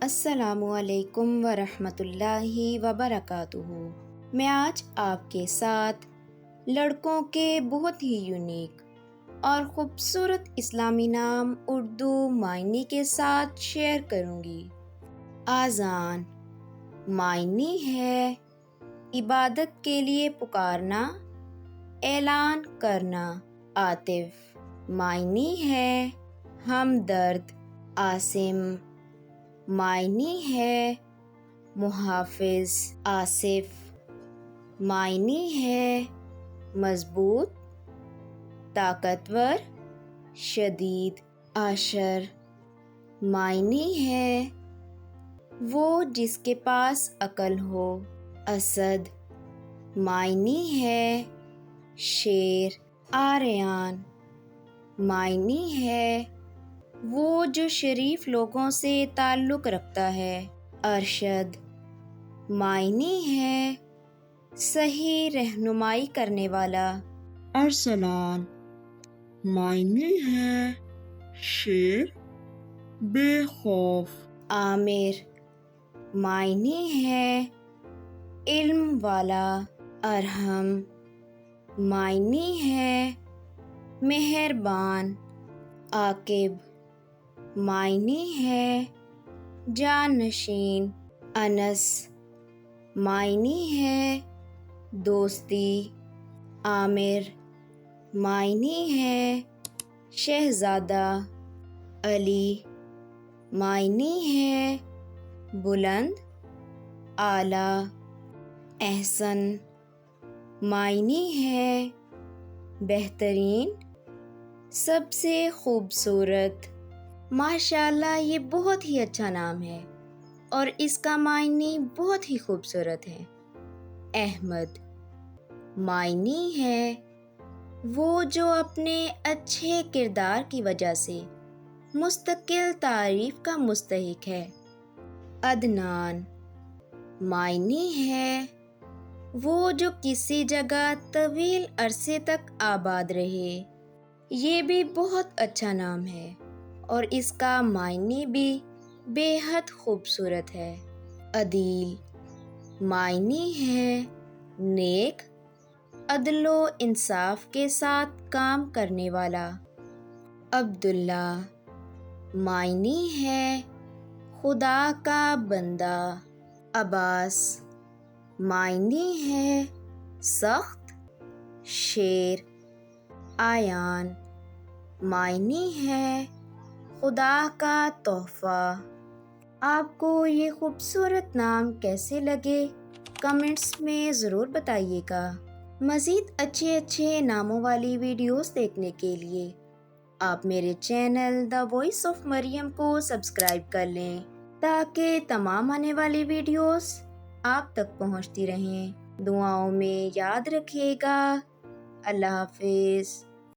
السلام علیکم ورحمۃ اللہ وبرکاتہ۔ میں آج آپ کے ساتھ لڑکوں کے بہت ہی یونیک اور خوبصورت اسلامی نام اردو معنی کے ساتھ شیئر کروں گی۔ آذان معنی ہے عبادت کے لیے پکارنا، اعلان کرنا۔ عاطف معنی ہے ہمدرد۔ عاصم معنی ہے محافظ۔ آصف معنی ہے مضبوط، طاقتور، شدید۔ عاشر معنی ہے وہ جس کے پاس عقل ہو۔ اسد معنی ہے شیر۔ آریان معنی ہے وہ جو شریف لوگوں سے تعلق رکھتا ہے۔ ارشد معنی ہے صحیح رہنمائی کرنے والا۔ ارسلان معنی ہے شیر، بے خوف۔ عامر معنی ہے علم والا۔ ارحم معنی ہے مہربان۔ عاقب معنی ہے جانشین۔ انس معنی ہے دوستی۔ عامر معنی ہے شہزادہ۔ علی معنی ہے بلند، اعلیٰ۔ احسن معنی ہے بہترین، سب سے خوبصورت۔ ماشاءاللہ، یہ بہت ہی اچھا نام ہے اور اس کا معنی بہت ہی خوبصورت ہے۔ احمد معنی ہے وہ جو اپنے اچھے کردار کی وجہ سے مستقل تعریف کا مستحق ہے۔ عدنان معنی ہے وہ جو کسی جگہ طویل عرصے تک آباد رہے۔ یہ بھی بہت اچھا نام ہے اور اس کا معنی بھی بے حد خوبصورت ہے۔ عدیل معنی ہے نیک، عدل و انصاف کے ساتھ کام کرنے والا۔ عبداللہ معنی ہے خدا کا بندہ۔ عباس معنی ہے سخت، شیر۔ آیان معنی ہے خدا کا تحفہ۔ آپ کو یہ خوبصورت نام کیسے لگے کمنٹس میں ضرور بتائیے گا۔ مزید اچھے ناموں والی ویڈیوز دیکھنے کے لیے آپ میرے چینل دا وائس آف مریم کو سبسکرائب کر لیں تاکہ تمام آنے والی ویڈیوز آپ تک پہنچتی رہیں۔ دعاؤں میں یاد رکھیے گا۔ اللہ حافظ۔